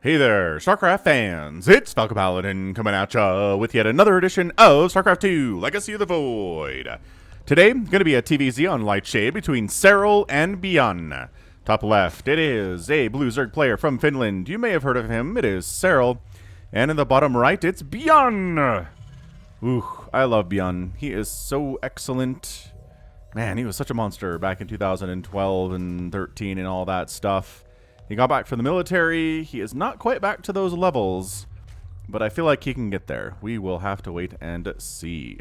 Hey there, StarCraft fans! It's Falcon Paladin coming at ya with yet another edition of StarCraft 2, Legacy of the Void. Today, going to be a TVZ on Lightshade between Serral and ByuN. Top left, it is a blue Zerg player from Finland. You may have heard of him. It is Serral. And in the bottom right, it's ByuN. Ooh, I love ByuN. He is so excellent. Man, he was such a monster back in 2012 and 13 and all that stuff. He got back from the military. He is not quite back to those levels, but I feel like he can get there. We will have to wait and see.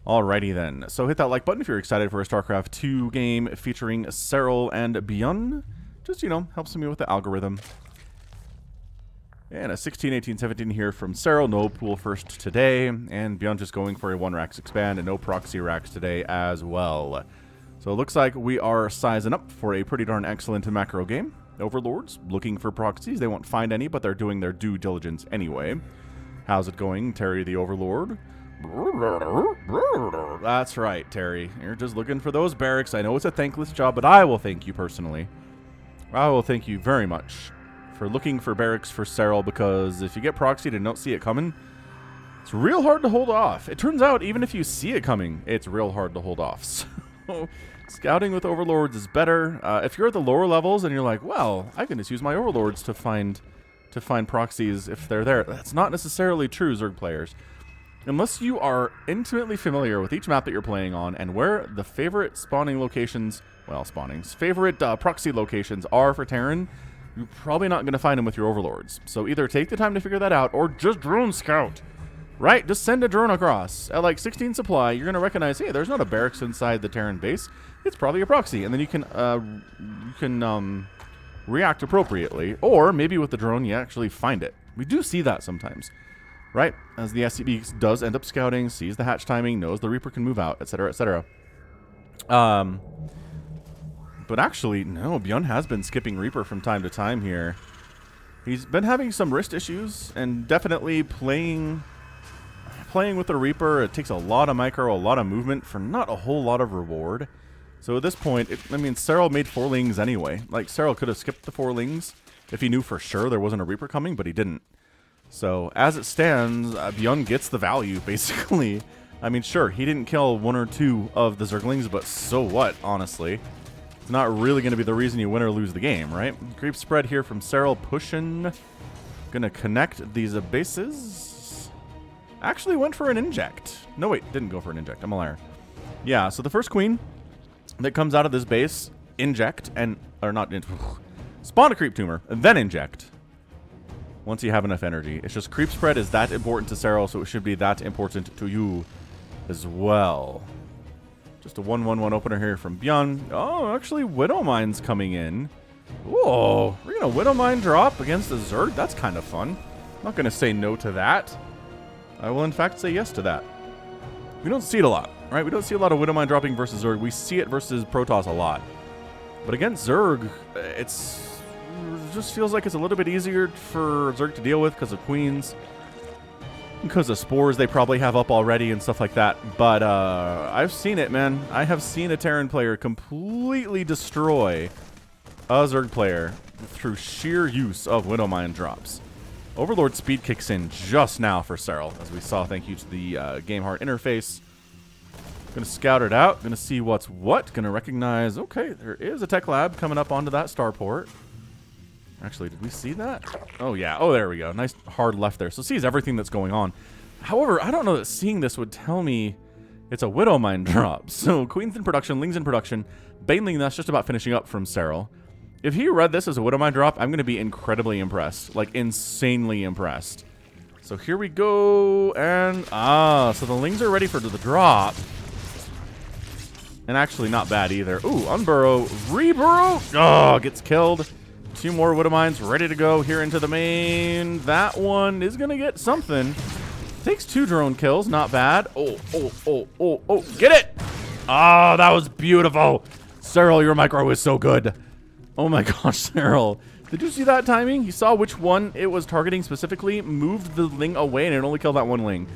Alrighty then. So hit that like button if you're excited for a StarCraft 2 game featuring Serral and ByuN. Just, helps me with the algorithm. And a 16, 18, 17 here from Serral. No pool first today. And ByuN just going for a 1 racks expand and no proxy racks today as well. So it looks like we are sizing up for a pretty darn excellent macro game. Overlords looking for proxies. They won't find any, but they're doing their due diligence anyway. How's it going, Terry the Overlord? That's right, Terry. You're just looking for those barracks. I know it's a thankless job, but I will thank you personally. I will thank you very much for looking for barracks for Serral, because if you get proxied and don't see it coming, it's real hard to hold off. It turns out even if you see it coming, it's real hard to hold off. So scouting with Overlords is better. If you're at the lower levels and you're like, well, I can just use my Overlords to find proxies if they're there. That's not necessarily true, Zerg players. Unless you are intimately familiar with each map that you're playing on and where the favorite spawning locations, favorite proxy locations are for Terran, you're probably not going to find them with your Overlords. So either take the time to figure that out or just drone scout. Right, just send a drone across. At like 16 supply, you're going to recognize, hey, there's not a barracks inside the Terran base. It's probably a proxy. And then you can react appropriately. Or maybe with the drone, you actually find it. We do see that sometimes. Right? As the SCB does end up scouting, sees the hatch timing, knows the Reaper can move out, etc., etc. But actually, no, ByuN has been skipping Reaper from time to time here. He's been having some wrist issues and definitely playing with the Reaper. It takes a lot of micro, a lot of movement for not a whole lot of reward. So at this point, Serral made 4 lings anyway. Like, Serral could have skipped the 4 lings if he knew for sure there wasn't a Reaper coming, but he didn't. So as it stands, ByuN gets the value, basically. Sure, he didn't kill 1 or 2 of the Zerglings, but so what, honestly? It's not really going to be the reason you win or lose the game, right? Creep spread here from Serral, pushing. Gonna connect these bases. Actually went for an inject. No, wait, didn't go for an inject. I'm a liar. Yeah, so the first queen that comes out of this base, inject, spawn a creep tumor, and then inject. Once you have enough energy. It's just creep spread is that important to Serral, so it should be that important to you as well. Just a 1/1/1 opener here from ByuN. Oh, actually, Widow Mine's coming in. Whoa, we're gonna Widow Mine drop against a Zerg? That's kind of fun. I'm not gonna say no to that. I will, in fact, say yes to that. We don't see it a lot, right? We don't see a lot of Widow Mine dropping versus Zerg. We see it versus Protoss a lot. But against Zerg, it just feels like it's a little bit easier for Zerg to deal with because of Queens. Because of spores they probably have up already and stuff like that. But I've seen it, man. I have seen a Terran player completely destroy a Zerg player through sheer use of Widow Mine drops. Overlord speed kicks in just now for Serral, as we saw, thank you to the Game Heart interface. Gonna scout it out, gonna see what's what, gonna recognize, okay, there is a tech lab coming up onto that starport. Actually, did we see that? Oh yeah, oh there we go, nice hard left there. So sees everything that's going on. However, I don't know that seeing this would tell me it's a Widow Mine drop. So Queen's in production, Ling's in production, Baneling that's just about finishing up from Serral. If he read this as a Widow Mine drop, I'm going to be incredibly impressed. Like, insanely impressed. So here we go, and... so the Lings are ready for the drop. And actually not bad either. Ooh, unburrow, reburrow! Oh, gets killed. 2 more Widow Mines ready to go here into the main. That one is going to get something. Takes 2 drone kills, not bad. Oh, get it! Oh, that was beautiful. Serral, your micro is so good. Oh my gosh, Serral. Did you see that timing? He saw which one it was targeting specifically, moved the Ling away, and it only killed that 1 Ling.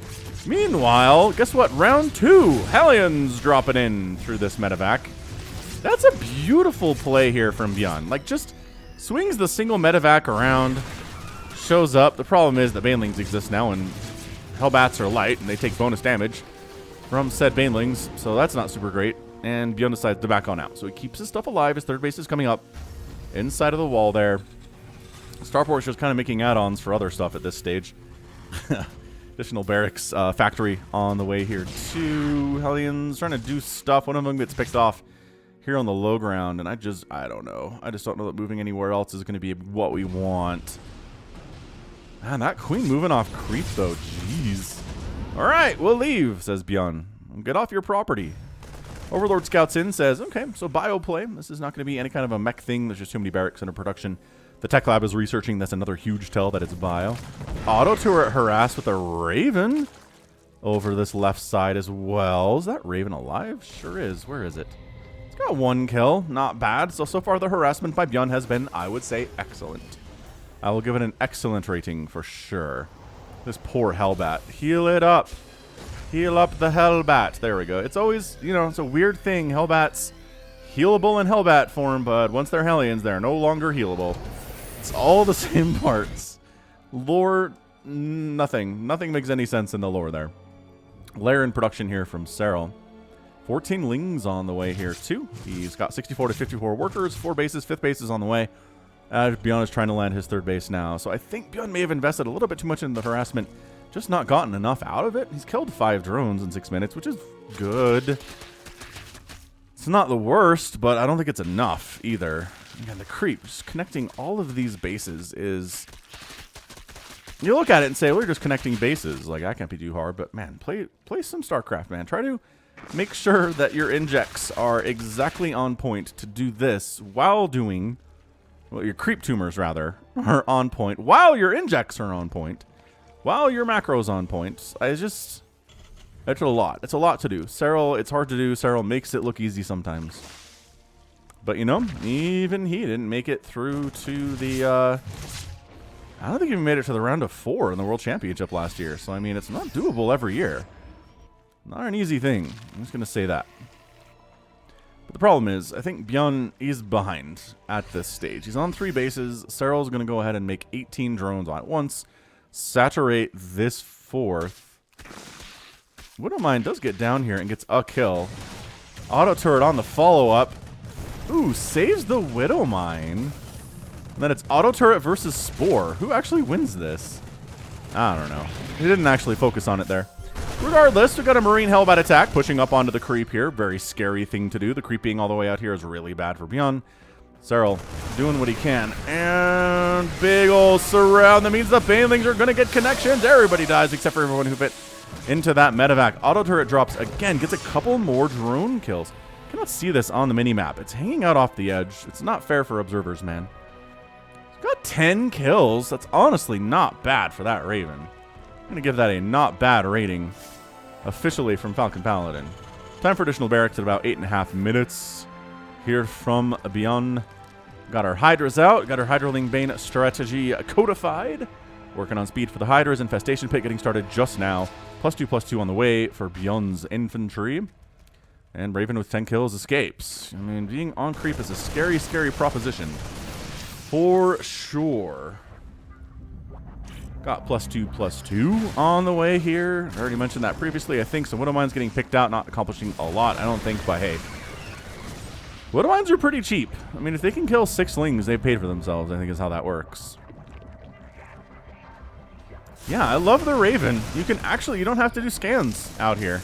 Meanwhile, guess what? Round 2. Hellions dropping in through this medevac. That's a beautiful play here from ByuN. Like, just swings the single medevac around, shows up. The problem is that banelings exist now, and hellbats are light, and they take bonus damage from said banelings, so that's not super great. And ByuN decides to back on out. So he keeps his stuff alive. His third base is coming up inside of the wall there. Starport's just kind of making add-ons for other stuff at this stage. Additional barracks factory on the way here too. Hellions trying to do stuff. One of them gets picked off here on the low ground, and I don't know. I just don't know that moving anywhere else is going to be what we want. Man, that queen moving off creep though. Jeez. All right, we'll leave, says ByuN. Get off your property. Overlord scouts in, says, okay, so bio play. This is not going to be any kind of a mech thing. There's just too many barracks under production. The tech lab is researching. That's another huge tell that it's bio. Auto turret harassed with a Raven over this left side as well. Is that Raven alive? Sure is. Where is it? It's got 1 kill. Not bad. So far the harassment by ByuN has been, I would say, excellent. I will give it an excellent rating for sure. This poor Hellbat. Heal it up. Heal up the Hellbat. There we go. It's always, you know, it's a weird thing. Hellbats healable in Hellbat form, but once they're Hellions, they're no longer healable. It's all the same parts. Lore, nothing. Nothing makes any sense in the lore there. Lair in production here from Serral. 14 lings on the way here too. He's got 64 to 54 workers, 4 bases, 5th base is on the way. ByuN is trying to land his 3rd base now. So I think ByuN may have invested a little bit too much in the harassment. Just not gotten enough out of it. He's killed 5 drones in 6 minutes, which is good. It's not the worst, but I don't think it's enough either. Again, the creep, just connecting all of these bases is... You look at it and say, we're just connecting bases. Like, that can't be too hard, but man, play some StarCraft, man. Try to make sure that your injects are exactly on point to do this while doing... Well, your creep tumors, rather, are on point, while your injects are on point. While your macro's on point. It's a lot. It's a lot to do. Serral, it's hard to do. Serral makes it look easy sometimes. But, you know, even he didn't make it through to the, I don't think he even made it to the round of 4 in the World Championship last year. So, I mean, it's not doable every year. Not an easy thing. I'm just going to say that. But the problem is, I think ByuN is behind at this stage. He's on 3 bases. Serral's going to go ahead and make 18 drones on at once. Saturate this 4th. Widowmine does get down here and gets a kill. Auto turret on the follow-up. Ooh, saves the Widowmine. And then it's auto turret versus Spore. Who actually wins this? I don't know. He didn't actually focus on it there. Regardless, we got a Marine Hellbat attack pushing up onto the creep here. Very scary thing to do. The creep being all the way out here is really bad for ByuN. Serral doing what he can. And big ol' surround. That means the banelings are going to get connections. Everybody dies except for everyone who fit into that medevac. Auto turret drops again. Gets a couple more drone kills. Cannot see this on the mini-map. It's hanging out off the edge. It's not fair for observers, man. He's got 10 kills. That's honestly not bad for that Raven. I'm going to give that a not bad rating officially from Falcon Paladin. Time for additional barracks at about 8.5 minutes. Here from ByuN. Got our Hydras out. Got our Hydraling Bane strategy codified. Working on speed for the Hydras. Infestation Pit getting started just now. +2/+2 on the way for ByuN's infantry. And Raven with 10 kills escapes. I mean, being on creep is a scary, scary proposition. For sure. Got +2/+2 on the way here. I already mentioned that previously. I think some Widowmines getting picked out, not accomplishing a lot, I don't think, but hey. Widowmines are pretty cheap. I mean, if they can kill 6 lings, they've paid for themselves, I think is how that works. Yeah, I love the Raven. You can actually, you don't have to do scans out here.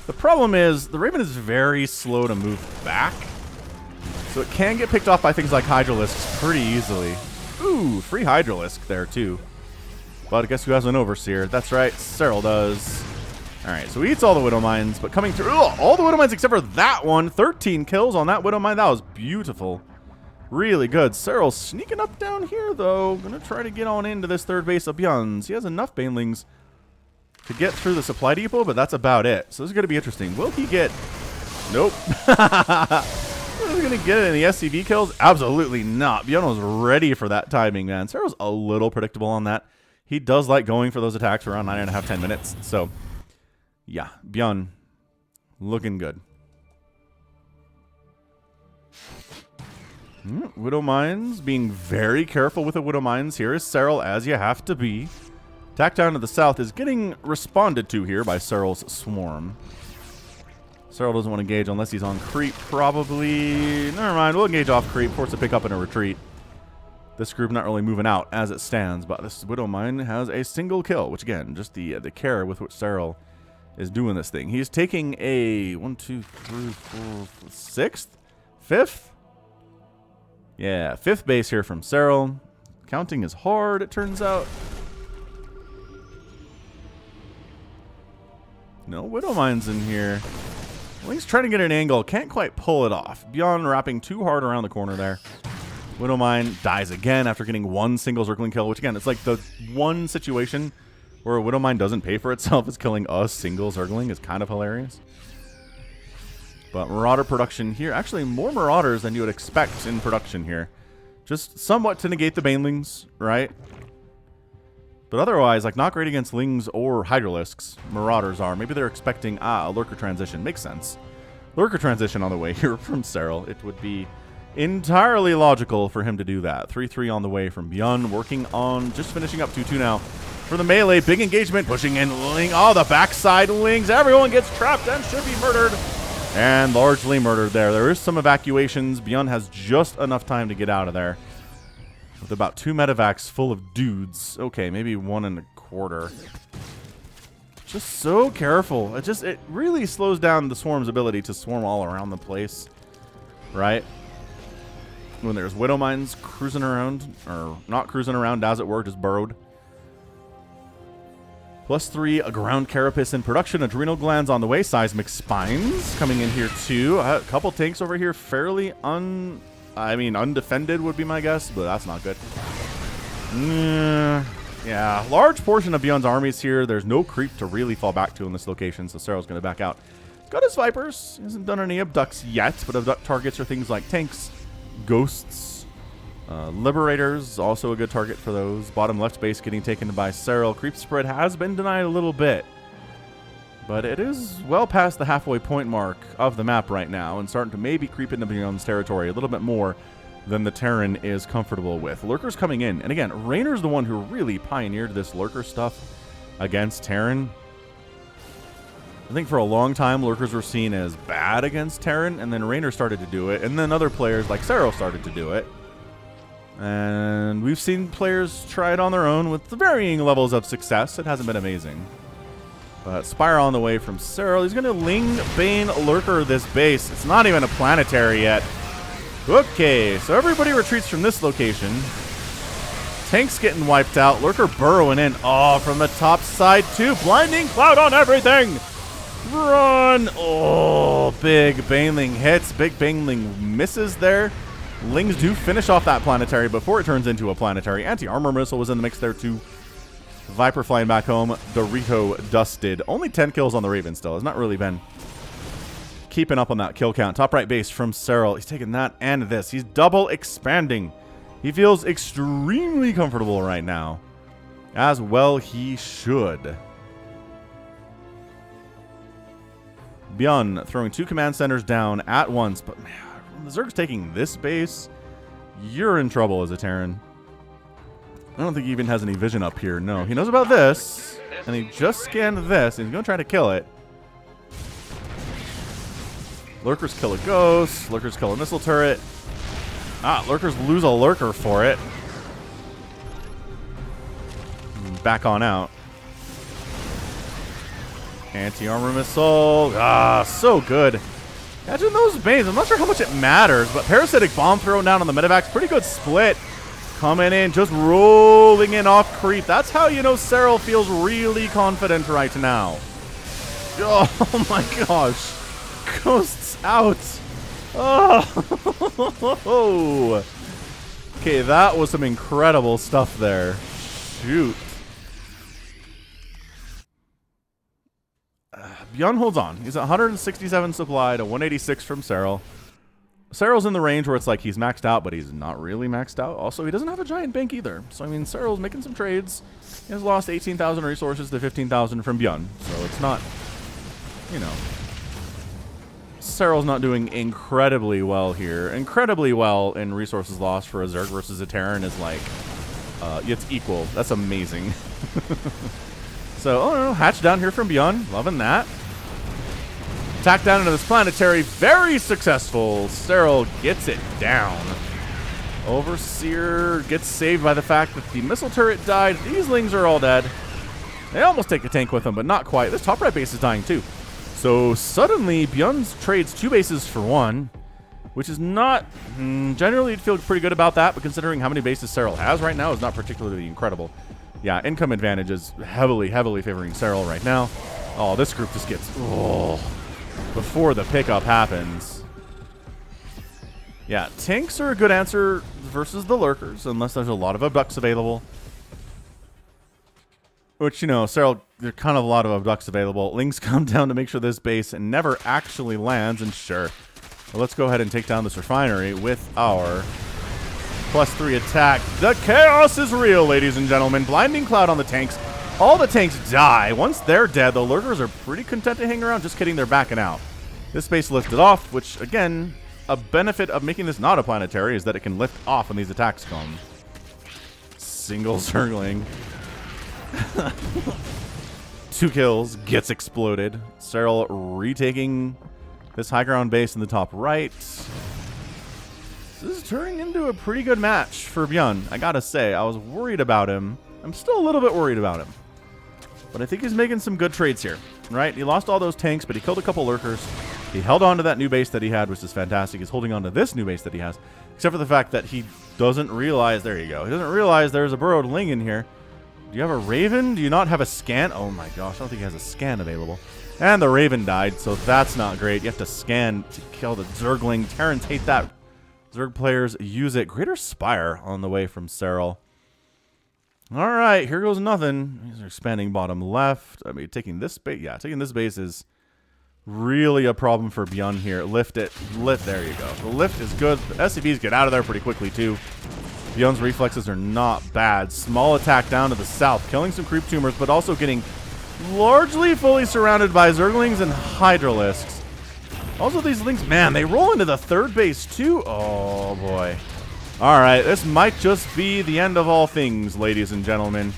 The problem is, the Raven is very slow to move back. So it can get picked off by things like Hydralisks pretty easily. Ooh, free Hydralisk there too. But guess who has an Overseer? That's right, Serral does. Alright, so he eats all the Widowmines, but coming through, all the Widowmines except for that one. 13 kills on that Widowmine. That was beautiful. Really good. Serral's sneaking up down here, though. Gonna try to get on into this 3rd base of ByuN's. He has enough banelings to get through the supply depot, but that's about it. So this is gonna be interesting. Will he get... Nope. Is he gonna get it in the SCV kills? Absolutely not. ByuN was ready for that timing, man. Serral's a little predictable on that. He does like going for those attacks around 9.5, 10 minutes. So, yeah, ByuN looking good. Widow Mines, being very careful with the Widow Mines here is Serral, as you have to be. Attack down to the south is getting responded to here by Serral's swarm. Serral doesn't want to engage unless he's on creep, probably. Never mind, we'll engage off creep, force to pick up in a retreat. This group not really moving out as it stands, but this Widow Mine has a single kill, which again, just the care with which Serral is doing this thing. He's taking a 1, 2, 3, 4, 6th? 5th? Yeah, 5th base here from Serral. Counting is hard, it turns out. No Widow Mines in here. Link's trying to get an angle. Can't quite pull it off. ByuN wrapping too hard around the corner there. Widow Mine dies again after getting one single Zergling kill, which again, it's like the one situation where a Widow Mine doesn't pay for itself is killing a single Zergling is kind of hilarious. But Marauder production here. Actually, more Marauders than you would expect in production here. Just somewhat to negate the Banelings, right? But otherwise, like, not great against Lings or Hydralisks. Marauders are. Maybe they're expecting, a Lurker transition. Makes sense. Lurker transition on the way here from Serral. It would be entirely logical for him to do that. 3-3 on the way from ByuN. Working on just finishing up 2-2 now. For the melee, big engagement. Pushing in Ling. Oh, the backside Lings. Everyone gets trapped and should be murdered. And largely murdered there. There is some evacuations. ByuN has just enough time to get out of there. With about 2 medevacs full of dudes. Okay, maybe 1.25. Just so careful. It really slows down the swarm's ability to swarm all around the place. Right? When there's Widow Mines cruising around. Or not cruising around, as it were, just burrowed. +3, a ground carapace in production. Adrenal glands on the way. Seismic spines coming in here too. A couple tanks over here fairly undefended would be my guess, but that's not good. Yeah, large portion of ByuN's armies here. There's no creep to really fall back to in this location, so Serral's going to back out. He's got his Vipers. He hasn't done any abducts yet, but abduct targets are things like tanks, ghosts, Liberators, also a good target for those. Bottom left base getting taken by Serral. Creep spread has been denied a little bit, but it is well past the halfway point mark of the map right now and starting to maybe creep into ByuN's territory a little bit more than the Terran is comfortable with. Lurkers coming in, and again, Raynor's the one who really pioneered this Lurker stuff against Terran. I think for a long time, Lurkers were seen as bad against Terran, and then Raynor started to do it, and then other players like Serral started to do it. And we've seen players try it on their own with varying levels of success. It hasn't been amazing. But Spire on the way from Serral. He's going to Ling Bane Lurker this base. It's not even a planetary yet. Okay, so everybody retreats from this location. Tanks getting wiped out. Lurker burrowing in. Oh, from the top side too. Blinding Cloud on everything. Run. Oh, big Baneling hits. Big Baneling misses there. Lings do finish off that planetary before it turns into a planetary. Anti-armor missile was in the mix there too. Viper flying back home. Dorito dusted. Only 10 kills on the Raven still. Has not really been keeping up on that kill count. Top right base from Serral. He's taking that and this. He's double expanding. He feels extremely comfortable right now. As well he should. ByuN throwing 2 command centers down at once. But man, when the Zerg's taking this base, you're in trouble as a Terran. I don't think he even has any vision up here. No, he knows about this, and he just scanned this, and he's going to try to kill it. Lurkers kill a ghost. Lurkers kill a missile turret. Lurkers lose a lurker for it. Back on out. Anti-armor missile. So good. Imagine those Banes. I'm not sure how much it matters, but Parasitic Bomb thrown down on the medevacs. Pretty good split. Coming in, just rolling in off creep. That's how you know Serral feels really confident right now. Oh my gosh. Ghosts out. Oh. Okay, that was some incredible stuff there. Shoot. ByuN holds on. He's at 167 supply to 186 from Serral. Serral's in the range where it's like he's maxed out, but he's not really maxed out. Also, he doesn't have a giant bank either. So, I mean, Serral's making some trades. He has lost 18,000 resources to 15,000 from ByuN. So, it's not, you know. Serral's not doing incredibly well here. Incredibly well in resources lost for a Zerg versus a Terran is like, it's equal. That's amazing. So, oh no, hatch down here from ByuN. Loving that. Attack down into this planetary. Very successful. Serral gets it down. Overseer gets saved by the fact that the missile turret died. These lings are all dead. They almost take a tank with them, but not quite. This top right base is dying too. So suddenly, ByuN trades 2 bases for 1, which is not... generally, you'd feel pretty good about that, but considering how many bases Serral has right now is not particularly incredible. Yeah, income advantage is heavily, heavily favoring Serral right now. Oh, this group just gets... Oh, before the pickup happens. Yeah, tanks are a good answer versus the lurkers, unless there's a lot of abducts available. Which, you know, Serral, there are kind of a lot of abducts available. Lings come down to make sure this base never actually lands, and sure. Well, let's go ahead and take down this refinery with our +3 attack. The chaos is real, ladies and gentlemen. Blinding cloud on the tanks. All the tanks die. Once they're dead, the lurkers are pretty content to hang around. Just kidding, they're backing out. This base lifted off, which, again, a benefit of making this not a planetary is that it can lift off when these attacks come. Single circling. 2 kills, gets exploded. Serral retaking this high ground base in the top right. This is turning into a pretty good match for ByuN. I gotta say, I was worried about him. I'm still a little bit worried about him. But I think he's making some good trades here, right? He lost all those tanks, but he killed a couple lurkers. He held on to that new base that he had, which is fantastic. He's holding on to this new base that he has, except for the fact that he doesn't realize... There you go. He doesn't realize there's a burrowed ling in here. Do you have a Raven? Do you not have a scan? Oh my gosh, I don't think he has a scan available. And the Raven died, so that's not great. You have to scan to kill the Zergling. Terrans hate that. Zerg players use it. Greater Spire on the way from Serral. All right, here goes nothing. These are expanding bottom left. I mean, taking this base. Yeah, taking this base is really a problem for ByuN here. Lift it. Lift. There you go. The lift is good. The SCVs get out of there pretty quickly, too. ByuN's reflexes are not bad. Small attack down to the south, killing some creep tumors, but also getting largely fully surrounded by Zerglings and Hydralisks. Also, these Lings, man, they roll into the third base, too. Oh, boy. All right, this might just be the end of all things, ladies and gentlemen.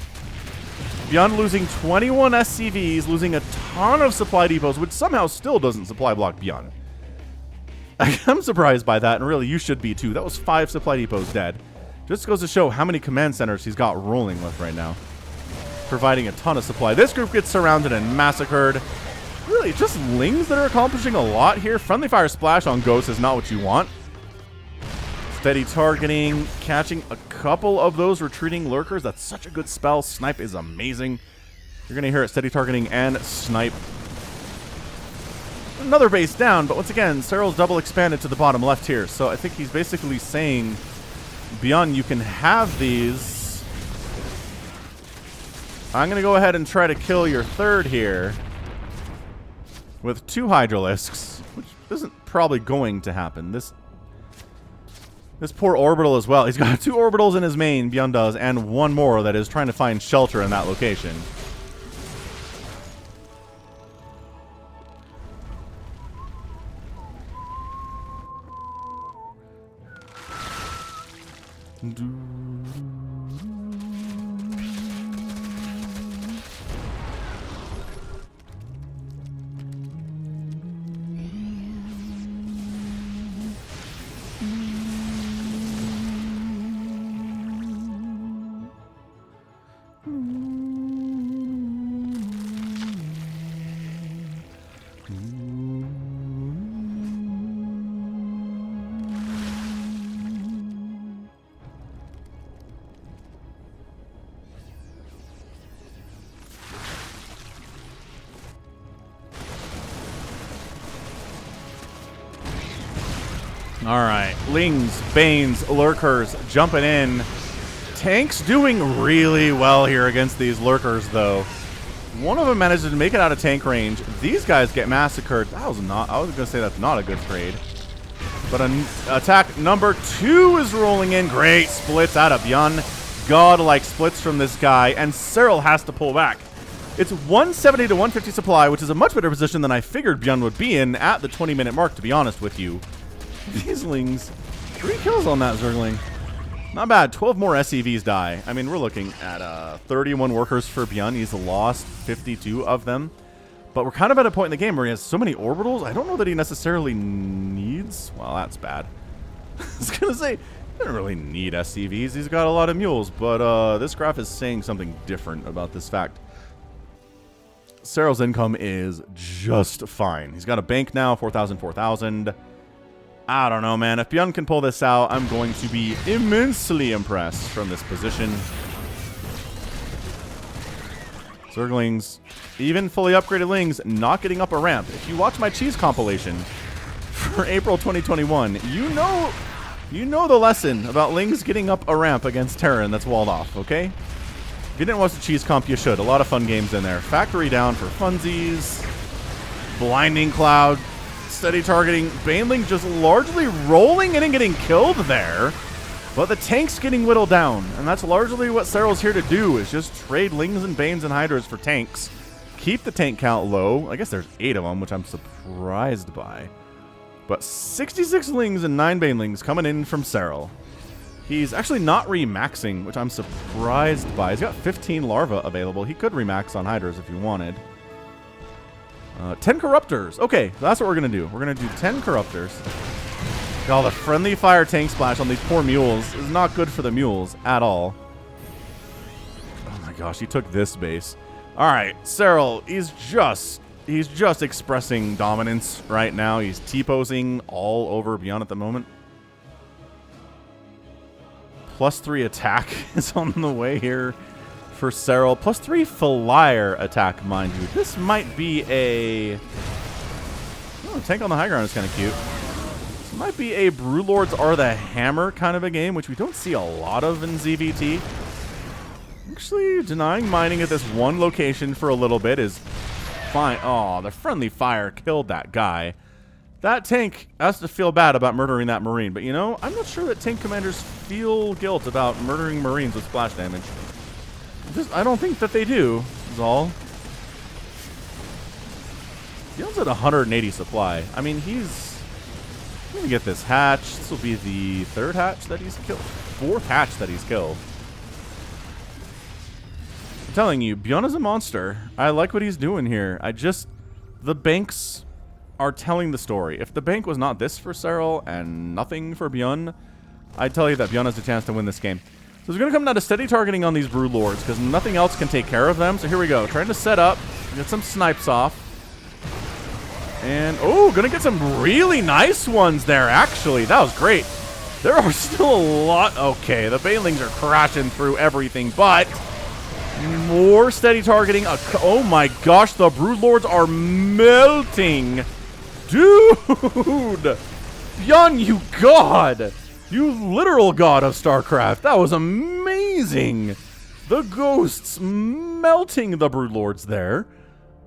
ByuN losing 21 SCVs, losing a ton of supply depots, which somehow still doesn't supply block ByuN. I'm surprised by that, and really, you should be, too. That was 5 supply depots dead. Just goes to show how many command centers he's got rolling with right now. Providing a ton of supply. This group gets surrounded and massacred. Really, just Lings that are accomplishing a lot here. Friendly Fire Splash on Ghosts is not what you want. Steady targeting, catching a couple of those retreating lurkers. That's such a good spell. Snipe is amazing. You're going to hear it, steady targeting and snipe. Another base down, but once again, Serral's double expanded to the bottom left here. So I think he's basically saying... ByuN, you can have these. I'm going to go ahead and try to kill your third here with 2 Hydralisks, which isn't probably going to happen. This poor orbital as well. He's got 2 orbitals in his main, ByuN does, and 1 more that is trying to find shelter in that location. All right, Lings, Banes, Lurkers jumping in. Tanks doing really well here against these Lurkers, though. One of them manages to make it out of tank range. These guys get massacred. That was not, I was going to say that's not a good trade. But attack number 2 is rolling in. Great splits out of ByuN. Godlike splits from this guy, and Serral has to pull back. It's 170 to 150 supply, which is a much better position than I figured ByuN would be in at the 20-minute mark, to be honest with you. These Lings, 3 kills on that Zergling. Not bad. 12 more SCVs die. I mean, we're looking at 31 workers for ByuN. He's lost 52 of them. But we're kind of at a point in the game where he has so many orbitals. I don't know that he necessarily needs... Well, that's bad. I was going to say, he doesn't really need SCVs. He's got a lot of mules. But this graph is saying something different about this fact. Serral's income is just fine. He's got a bank now, 4,000, 4,000. I don't know, man. If ByuN can pull this out, I'm going to be immensely impressed from this position. Zerglings, even fully upgraded Lings, not getting up a ramp. If you watch my cheese compilation for April 2021, you know the lesson about Lings getting up a ramp against Terran that's walled off, okay? If you didn't watch the cheese comp, you should. A lot of fun games in there. Factory down for funsies. Blinding Cloud. Steady targeting. Baneling just largely rolling in and getting killed there. But the tank's getting whittled down. And that's largely what Serral's here to do, is just trade Lings and Banes and Hydras for tanks. Keep the tank count low. I guess there's 8 of them, which I'm surprised by. But 66 Lings and 9 Banelings coming in from Serral. He's actually not remaxing, which I'm surprised by. He's got 15 larvae available. He could remax on Hydras if he wanted. 10 Corruptors. Okay, that's what we're going to do. We're going to do 10 Corruptors. Oh, the friendly fire tank splash on these poor mules is not good for the mules at all. Oh my gosh, he took this base. All right, Serral, he's just expressing dominance right now. He's T-posing all over ByuN at the moment. +3 attack is on the way here for Serral. +3 Flyer attack, mind you. This might be a... Oh, tank on the high ground is kind of cute. This might be a Broodlords Are the Hammer kind of a game, which we don't see a lot of in ZVT. Actually, denying mining at this one location for a little bit is fine. Oh, the friendly fire killed that guy. That tank has to feel bad about murdering that Marine. But, you know, I'm not sure that tank commanders feel guilt about murdering Marines with splash damage. I don't think that they do, is all. ByuN's at 180 supply. I mean, he's going to get this hatch. This will be the 3rd hatch that he's killed. 4th hatch that he's killed. I'm telling you, ByuN is a monster. I like what he's doing here. The banks are telling the story. If the bank was not this for Serral and nothing for ByuN, I'd tell you that ByuN has a chance to win this game. So it's going to come down to steady targeting on these Broodlords because nothing else can take care of them. So here we go. Trying to set up. Get some snipes off. And, oh, going to get some really nice ones there, actually. That was great. There are still a lot. Okay, the Banelings are crashing through everything, but more steady targeting. Oh my gosh, the Broodlords are melting. Dude! ByuN, you god! You literal god of StarCraft. That was amazing. The ghosts melting the Broodlords there.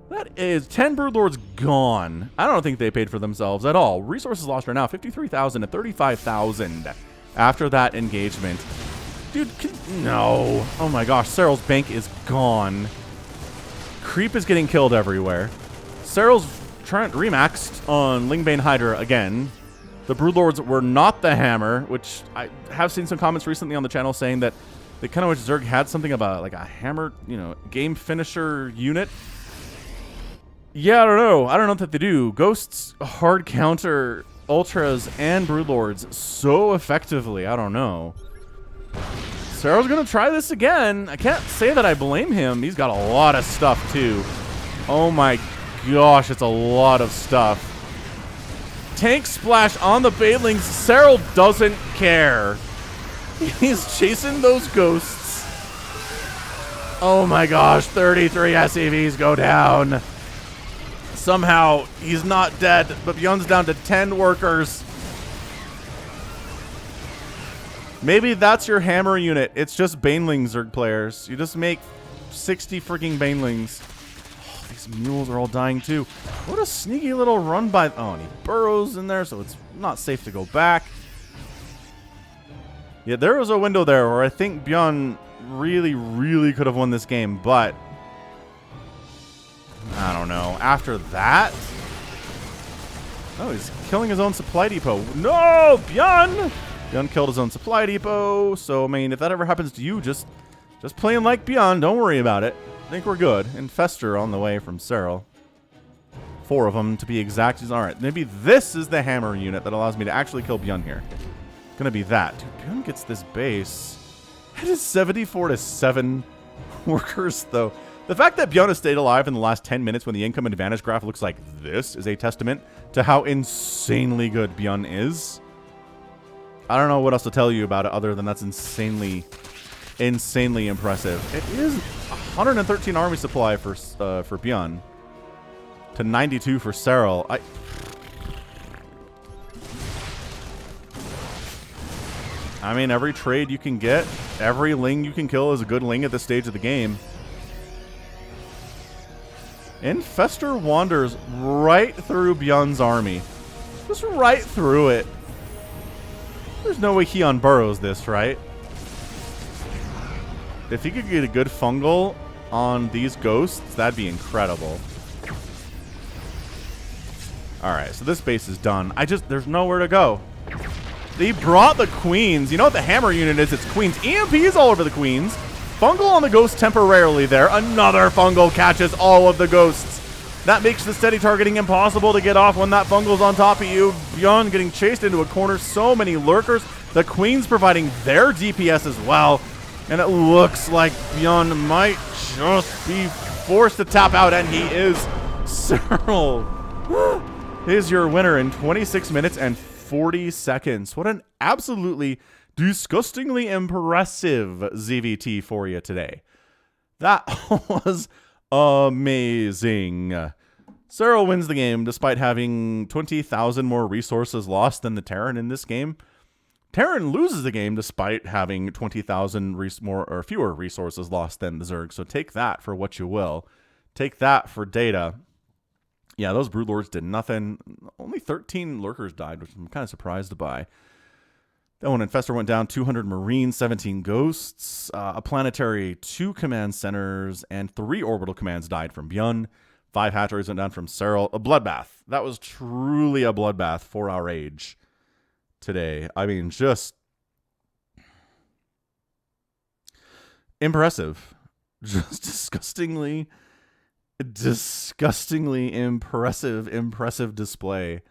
That is 10 Broodlords gone. I don't think they paid for themselves at all. Resources lost right now, 53,000 to 35,000 after that engagement. Dude, no. Oh my gosh, Serral's bank is gone. Creep is getting killed everywhere. Serral's remaxed on Lingbane Hydra again. The Broodlords were not the hammer, which I have seen some comments recently on the channel saying that they kind of wish Zerg had something about like a hammer, you know, game finisher unit. Yeah, I don't know. I don't know that they do. Ghosts hard counter Ultras and Broodlords so effectively. I don't know. Serral's going to try this again. I can't say that I blame him. He's got a lot of stuff, too. Oh, my gosh. It's a lot of stuff. Tank splash on the Banelings. Serral doesn't care. He's chasing those ghosts. Oh, my gosh. 33 SCVs go down. Somehow, he's not dead, but ByuN's down to 10 workers. Maybe that's your hammer unit. It's just Banelings, Zerg players. You just make 60 freaking Banelings. Oh, these mules are all dying too. What a sneaky little run by... Oh, and he burrows in there, so it's not safe to go back. Yeah, there was a window there where I think ByuN really, really could have won this game, but I don't know. After that? Oh, he's killing his own supply depot. No, ByuN! ByuN killed his own supply depot. So, I mean, if that ever happens to you, just playing like ByuN. Don't worry about it. I think we're good. Infestor on the way from Serral. 4 of them, to be exact. All right, maybe this is the hammer unit that allows me to actually kill ByuN here. It's going to be that. Dude, ByuN gets this base. It is 74 to 7 workers, though. The fact that ByuN has stayed alive in the last 10 minutes when the income advantage graph looks like this is a testament to how insanely good ByuN is. I don't know what else to tell you about it other than that's insanely impressive. It is 113 army supply for ByuN to 92 for Serral. I mean, every trade you can get, every Ling you can kill is a good Ling at this stage of the game. Infestor wanders right through ByuN's army. Just right through it. There's no way he unburrows this, right? If he could get a good fungal on these ghosts, that'd be incredible. Alright, so this base is done. There's nowhere to go. They brought the queens. You know what the hammer unit is? It's queens. EMPs all over the queens. Fungal on the ghost temporarily there. Another fungal catches all of the ghosts. That makes the steady targeting impossible to get off when that fungal's on top of you. ByuN getting chased into a corner. So many lurkers. The queens providing their DPS as well. And it looks like ByuN might just be forced to tap out, and he is. Serral is your winner in 26 minutes and 40 seconds. What an absolutely disgustingly impressive ZVT for you today. That was amazing. Serral wins the game despite having 20,000 more resources lost than the Terran in this game. Terran loses the game despite having 20,000 more or fewer resources lost than the Zerg. So take that for what you will. Take that for data. Yeah, those Broodlords did nothing. Only 13 Lurkers died, which I'm kind of surprised by. Then when Infestor went down, 200 Marines, 17 Ghosts, a Planetary, 2 Command Centers, and 3 Orbital Commands died from ByuN. 5 Hatcheries went down from Serral. A bloodbath. That was truly a bloodbath for our age today. I mean, just impressive. Just disgustingly impressive display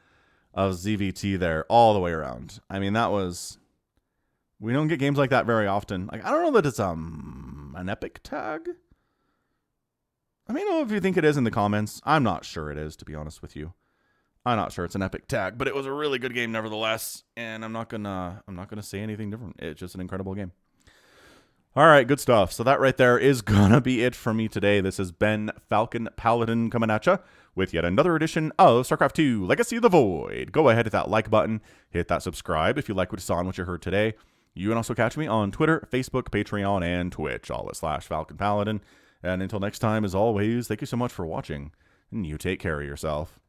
of ZVT there all the way around. I mean, that was, we don't get games like that very often. Like, I don't know that it's an epic tag. Let me know if you think it is in the comments. I'm not sure it is, to be honest with you. I'm not sure it's an epic tag, but it was a really good game nevertheless, and I'm not gonna say anything different. It's just an incredible game. All right, good stuff. So that right there is gonna be it for me today. This has been Falcon Paladin coming at you with yet another edition of StarCraft 2 Legacy of the Void. Go ahead, hit that like button, hit that subscribe if you like what you saw and what you heard today. You can also catch me on Twitter, Facebook, Patreon, and Twitch, all at /Falcon Paladin. And until next time, as always, thank you so much for watching, and you take care of yourself.